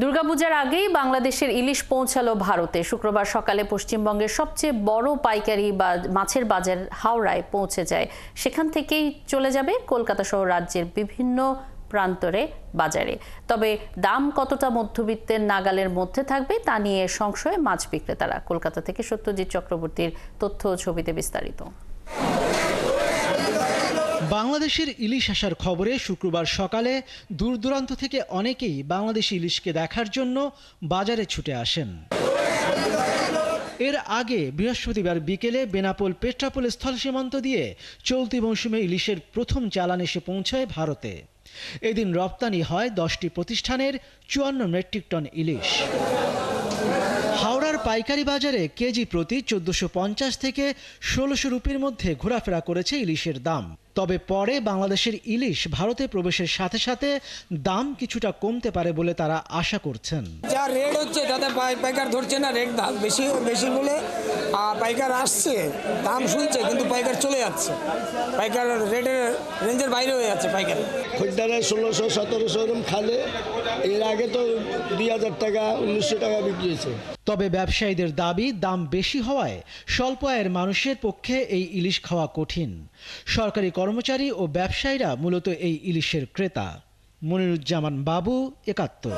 দুর্গাপূজার আগেই বাংলাদেশের ইলিশ পৌঁছালো ভারতে। শুক্রবার সকালে পশ্চিমবঙ্গের সবচেয়ে বড় পাইকারি মাছের বাজার হাওড়ায় পৌঁছে যায়। সেখান থেকেই চলে যাবে কলকাতা সহ রাজ্যের বিভিন্ন প্রান্তরে বাজারে। তবে দাম কতটা মধ্যবিত্তের নাগালের মধ্যে থাকবে তা নিয়ে সংশয়ে মাছ বিক্রেতারা। কলকাতা থেকে সত্যজিৎ চক্রবর্তীর তথ্য ও ছবিতে বিস্তারিত। বাংলাদেশের ইলিশ আসার খবরে শুক্রবার সকালে দূর দূরান্ত থেকে অনেকেই বাংলাদেশি ইলিশকে দেখার জন্য বাজারে ছুটে আসেন। এর আগে বৃহস্পতিবার বিকেলে বেনাপোল পেট্রাপোল স্থল সীমান্ত দিয়ে চলতি মৌসুমে ইলিশের প্রথম চালান এসে পৌঁছায় ভারতে। এদিন রপ্তানি হয় 10টি প্রতিষ্ঠানের 54 মেট্রিক টন ইলিশ। হাওড়ার পাইকারি বাজারে কেজি প্রতি 1450 থেকে 1600 রুপির মধ্যে ঘোরাফেরা করেছে ইলিশের দাম। তবে পরে বাংলাদেশের ইলিশ ভারতে প্রবেশের সাথে সাথে দাম কিছুটা কমতে পারে বলে তারা আশা করছেন। যা রেট হচ্ছে তাতে পাইকার ধরছে না, রেট দাম বেশি বলে পাইকার আসছে, দাম শুনছে কিন্তু পাইকার চলে যাচ্ছে, পাইকার রেটের রেঞ্জের বাইরে হয়ে যাচ্ছে। পাইকার খদ্দারে 1600-1700 এরকম খালে, এর আগে তো 2000 টাকা 1900 টাকা বিক্রি হয়েছে। তবে ব্যবসায়ীদের দাবি দাম বেশি হওয়ায় স্বল্প আয়ের মানুষের পক্ষে এই ইলিশ খাওয়া কঠিন। সরকারি কর্মচারী ও ব্যবসায়ীরা মূলত এই ইলিশের ক্রেতা। মনিরুজ্জামান বাবু, 71।